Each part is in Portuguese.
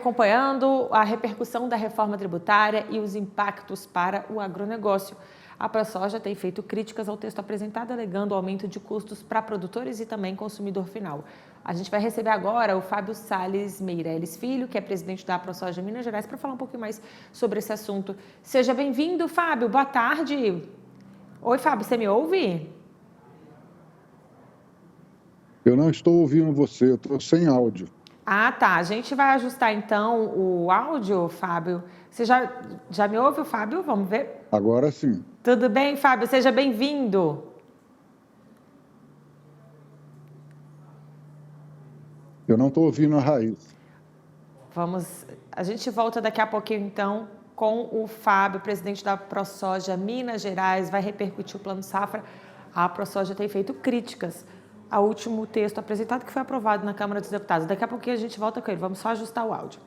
acompanhando a repercussão da reforma tributária e os impactos para o agronegócio. A ProSoja tem feito críticas ao texto apresentado, alegando aumento de custos para produtores e também consumidor final. A gente vai receber agora o Fábio Salles Meirelles Filho, que é presidente da ProSoja Minas Gerais, para falar um pouquinho mais sobre esse assunto. Seja bem-vindo, Fábio. Boa tarde. Oi, Fábio, você me ouve? Eu não estou ouvindo você, eu estou sem áudio. Ah, tá. A gente vai ajustar, então, o áudio, Fábio. Você já me ouve, Fábio? Vamos ver? Agora sim. Tudo bem, Fábio? Seja bem-vindo. Eu não estou ouvindo a Raiz. A gente volta daqui a pouquinho, então, com o Fábio, presidente da ProSoja Minas Gerais. Vai repercutir o Plano Safra. A ProSoja tem feito críticas ao último texto apresentado, que foi aprovado na Câmara dos Deputados. Daqui a pouquinho a gente volta com ele. Vamos só ajustar o áudio.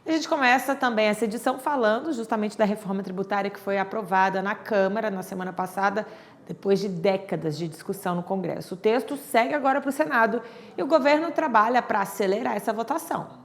E a gente começa também essa edição falando justamente da reforma tributária que foi aprovada na Câmara na semana passada, depois de décadas de discussão no Congresso. O texto segue agora para o Senado e o governo trabalha para acelerar essa votação.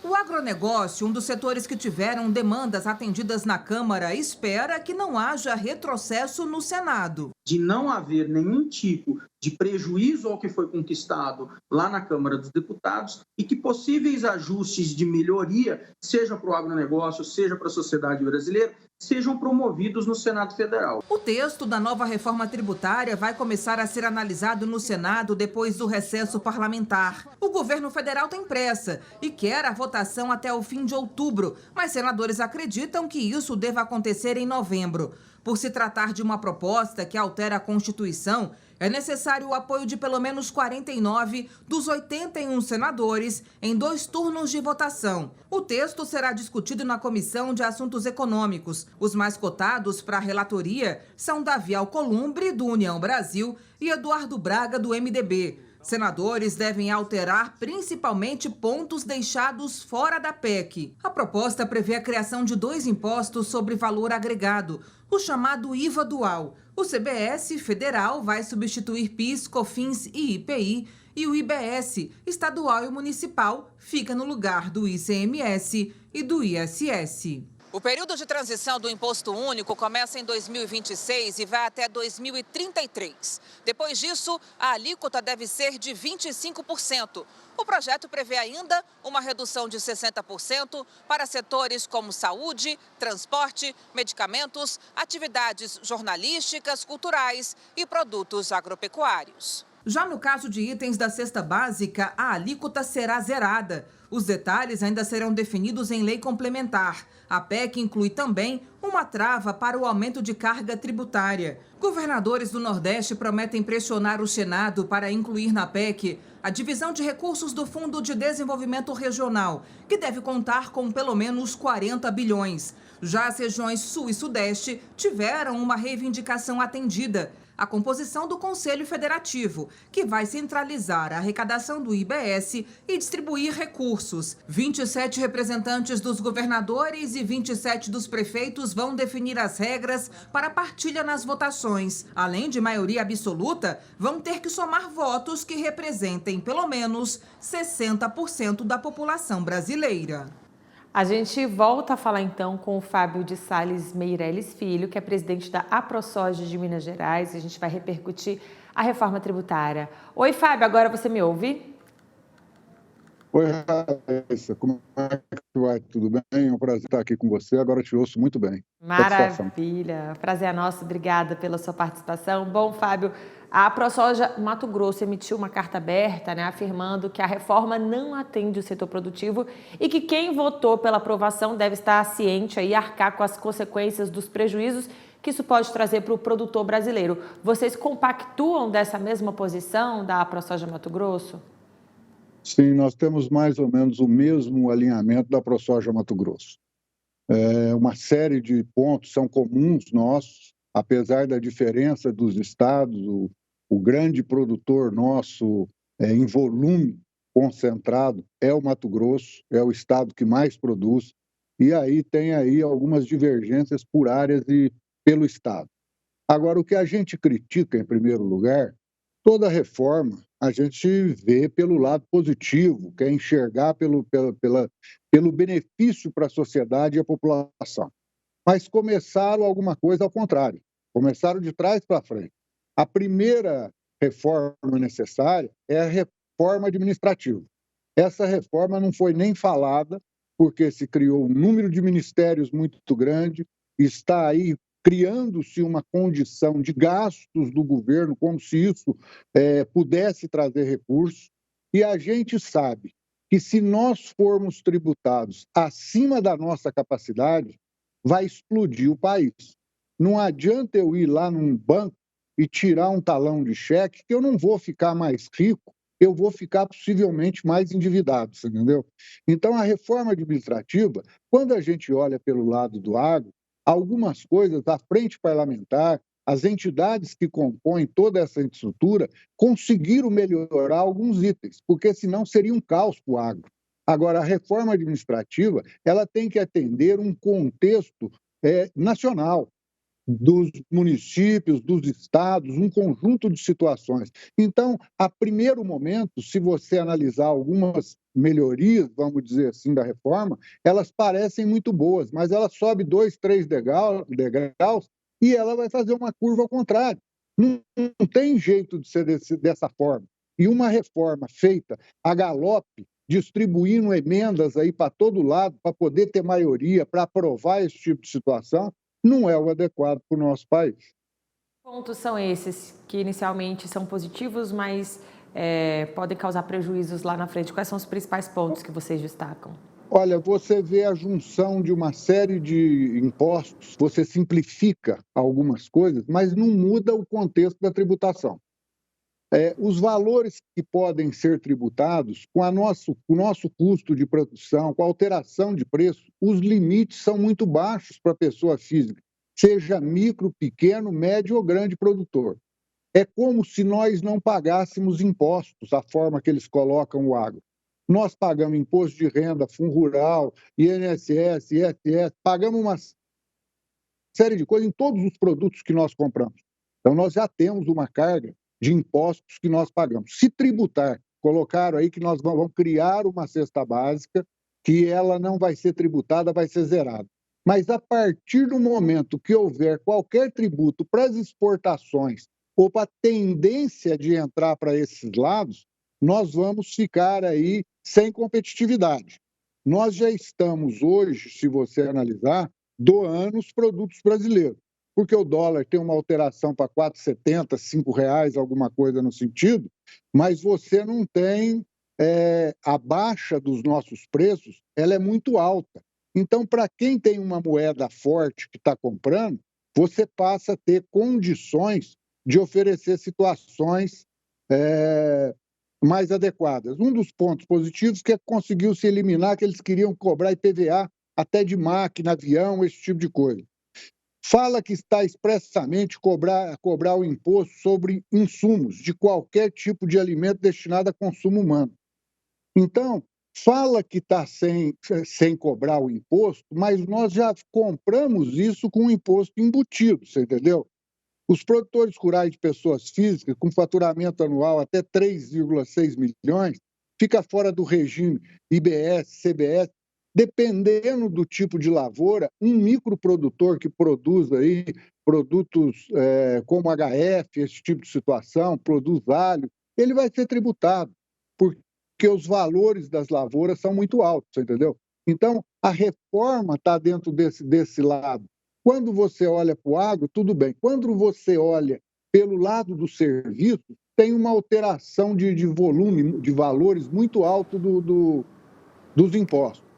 O agronegócio, um dos setores que tiveram demandas atendidas na Câmara, espera que não haja retrocesso no Senado. De não haver nenhum tipo de prejuízo ao que foi conquistado lá na Câmara dos Deputados e que possíveis ajustes de melhoria, seja para o agronegócio, seja para a sociedade brasileira, sejam promovidos no Senado Federal. O texto da nova reforma tributária vai começar a ser analisado no Senado depois do recesso parlamentar. O governo federal tem pressa e quer a votação até o fim de outubro, mas senadores acreditam que isso deva acontecer em novembro. Por se tratar de uma proposta que altera a Constituição, é necessário o apoio de pelo menos 49 dos 81 senadores em 2 turnos de votação. O texto será discutido na Comissão de Assuntos Econômicos. Os mais cotados para a relatoria são Davi Alcolumbre, do União Brasil, e Eduardo Braga, do MDB. Senadores devem alterar principalmente pontos deixados fora da PEC. A proposta prevê a criação de 2 impostos sobre valor agregado, o chamado IVA dual. O CBS federal vai substituir PIS, COFINS e IPI, e o IBS, estadual e municipal, fica no lugar do ICMS e do ISS. O período de transição do Imposto Único começa em 2026 e vai até 2033. Depois disso, a alíquota deve ser de 25%. O projeto prevê ainda uma redução de 60% para setores como saúde, transporte, medicamentos, atividades jornalísticas, culturais e produtos agropecuários. Já no caso de itens da cesta básica, a alíquota será zerada. Os detalhes ainda serão definidos em lei complementar. A PEC inclui também uma trava para o aumento de carga tributária. Governadores do Nordeste prometem pressionar o Senado para incluir na PEC a divisão de recursos do Fundo de Desenvolvimento Regional, que deve contar com pelo menos 40 bilhões. Já as regiões Sul e Sudeste tiveram uma reivindicação atendida: a composição do Conselho Federativo, que vai centralizar a arrecadação do IBS e distribuir recursos. 27 representantes dos governadores e 27 dos prefeitos vão definir as regras para a partilha nas votações. Além de maioria absoluta, vão ter que somar votos que representem pelo menos 60% da população brasileira. A gente volta a falar então com o Fábio de Salles Meirelles Filho, que é presidente da ProSoja de Minas Gerais, e a gente vai repercutir a reforma tributária. Oi, Fábio, agora você me ouve? Oi, Raíssa, como é que vai? Tudo bem? É um prazer estar aqui com você, agora te ouço muito bem. Maravilha, prazer é nosso, obrigada pela sua participação. Bom, Fábio, a ProSoja Mato Grosso emitiu uma carta aberta, afirmando que a reforma não atende o setor produtivo e que quem votou pela aprovação deve estar ciente e arcar com as consequências dos prejuízos que isso pode trazer para o produtor brasileiro. Vocês compactuam dessa mesma posição da ProSoja Mato Grosso? Sim, nós temos mais ou menos o mesmo alinhamento da ProSoja Mato Grosso. Uma série de pontos são comuns nossos, apesar da diferença dos estados. O grande produtor nosso em volume concentrado é o Mato Grosso, é o estado que mais produz, e aí tem aí algumas divergências por áreas e pelo estado. Agora, o que a gente critica, em primeiro lugar, toda reforma a gente vê pelo lado positivo, quer enxergar pelo benefício para a sociedade e a população. Mas começaram alguma coisa ao contrário, começaram de trás para frente. A primeira reforma necessária é a reforma administrativa. Essa reforma não foi nem falada, porque se criou um número de ministérios muito grande, está aí criando-se uma condição de gastos do governo, como se isso pudesse trazer recursos, e a gente sabe que se nós formos tributados acima da nossa capacidade, vai explodir o país. Não adianta eu ir lá num banco e tirar um talão de cheque, que eu não vou ficar mais rico, eu vou ficar possivelmente mais endividado, você entendeu? Então, a reforma administrativa, quando a gente olha pelo lado do agro, algumas coisas, a frente parlamentar, as entidades que compõem toda essa estrutura, conseguiram melhorar alguns itens, porque senão seria um caos para o agro. Agora, a reforma administrativa, ela tem que atender um contexto nacional, dos municípios, dos estados, um conjunto de situações. Então, a primeiro momento, se você analisar algumas melhorias, vamos dizer assim, da reforma, elas parecem muito boas, mas ela sobe 2, 3 degraus e ela vai fazer uma curva ao contrário. Não tem jeito de ser dessa forma. E uma reforma feita a galope, distribuindo emendas aí para todo lado, para poder ter maioria, para aprovar esse tipo de situação, não é o adequado para o nosso país. Pontos são esses que inicialmente são positivos, mas podem causar prejuízos lá na frente? Quais são os principais pontos que vocês destacam? Olha, você vê a junção de uma série de impostos, você simplifica algumas coisas, mas não muda o contexto da tributação. Os valores que podem ser tributados, com o nosso custo de produção, com a alteração de preço, os limites são muito baixos para a pessoa física, seja micro, pequeno, médio ou grande produtor. É como se nós não pagássemos impostos, a forma que eles colocam o agro. Nós pagamos imposto de renda, Fundo Rural, INSS, ISS, pagamos uma série de coisas em todos os produtos que nós compramos. Então, nós já temos uma carga de impostos que nós pagamos. Se tributar, colocaram aí que nós vamos criar uma cesta básica, que ela não vai ser tributada, vai ser zerada. Mas a partir do momento que houver qualquer tributo para as exportações ou para a tendência de entrar para esses lados, nós vamos ficar aí sem competitividade. Nós já estamos hoje, se você analisar, doando os produtos brasileiros, porque o dólar tem uma alteração para 4,70, R$ 5, alguma coisa no sentido, mas você não tem a baixa dos nossos preços, ela é muito alta. Então, para quem tem uma moeda forte que está comprando, você passa a ter condições de oferecer situações mais adequadas. Um dos pontos positivos que conseguiu se eliminar que eles queriam cobrar IPVA até de máquina, avião, esse tipo de coisa. Fala que está expressamente cobrar o imposto sobre insumos de qualquer tipo de alimento destinado a consumo humano. Então, fala que está sem cobrar o imposto, mas nós já compramos isso com o imposto embutido, você entendeu? Os produtores rurais de pessoas físicas, com faturamento anual até 3,6 milhões, fica fora do regime IBS, CBS. Dependendo do tipo de lavoura, um microprodutor que produz aí produtos como HF, esse tipo de situação, produz alho, ele vai ser tributado, porque os valores das lavouras são muito altos, entendeu? Então, a reforma está dentro desse lado. Quando você olha para o agro, tudo bem. Quando você olha pelo lado do serviço, tem uma alteração de volume, de valores muito alto dos impostos.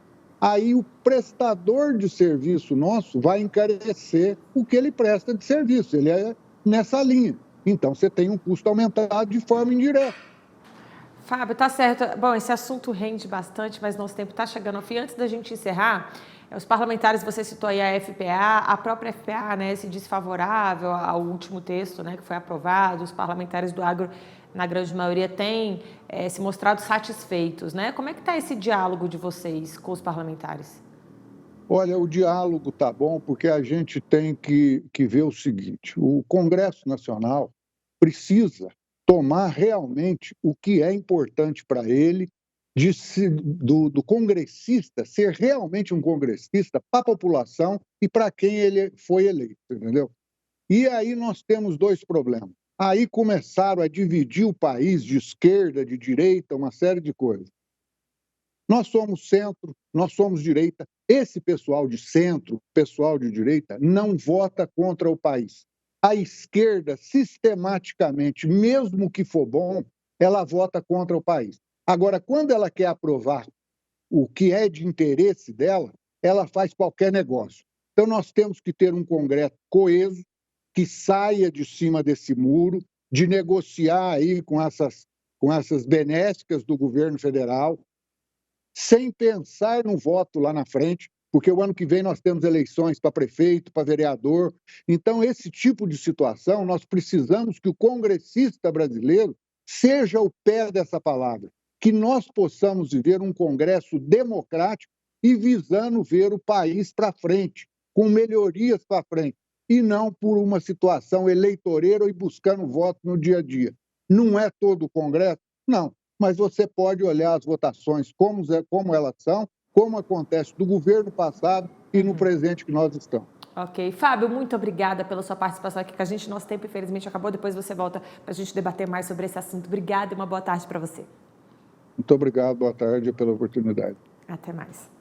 Aí o prestador de serviço nosso vai encarecer o que ele presta de serviço, ele é nessa linha. Então, você tem um custo aumentado de forma indireta. Fábio, tá certo. Bom, esse assunto rende bastante, mas nosso tempo está chegando ao fim. Antes da gente encerrar, os parlamentares, você citou aí a FPA, a própria FPA, né, se diz favorável ao último texto, né, que foi aprovado. Os parlamentares do agro, na grande maioria, têm se mostrado satisfeitos, né? Como é que está esse diálogo de vocês com os parlamentares? Olha, o diálogo está bom porque a gente tem que ver o seguinte, o Congresso Nacional precisa tomar realmente o que é importante para ele, do congressista ser realmente um congressista para a população e para quem ele foi eleito, entendeu? E aí nós temos dois problemas. Aí começaram a dividir o país de esquerda, de direita, uma série de coisas. Nós somos centro, nós somos direita. Esse pessoal de centro, pessoal de direita, não vota contra o país. A esquerda, sistematicamente, mesmo que for bom, ela vota contra o país. Agora, quando ela quer aprovar o que é de interesse dela, ela faz qualquer negócio. Então, nós temos que ter um Congresso coeso, que saia de cima desse muro, de negociar aí com essas benéficas do governo federal, sem pensar no voto lá na frente, porque o ano que vem nós temos eleições para prefeito, para vereador. Então, esse tipo de situação, nós precisamos que o congressista brasileiro seja o pé dessa palavra, que nós possamos viver um Congresso democrático e visando ver o país para frente, com melhorias para frente, e não por uma situação eleitoreira e buscando voto no dia a dia. Não é todo o Congresso? Não. Mas você pode olhar as votações como elas são, como acontece do governo passado e no presente que nós estamos. Ok. Fábio, muito obrigada pela sua participação aqui com a gente. Nosso tempo, infelizmente, acabou. Depois você volta para a gente debater mais sobre esse assunto. Obrigada e uma boa tarde para você. Muito obrigado, boa tarde pela oportunidade. Até mais.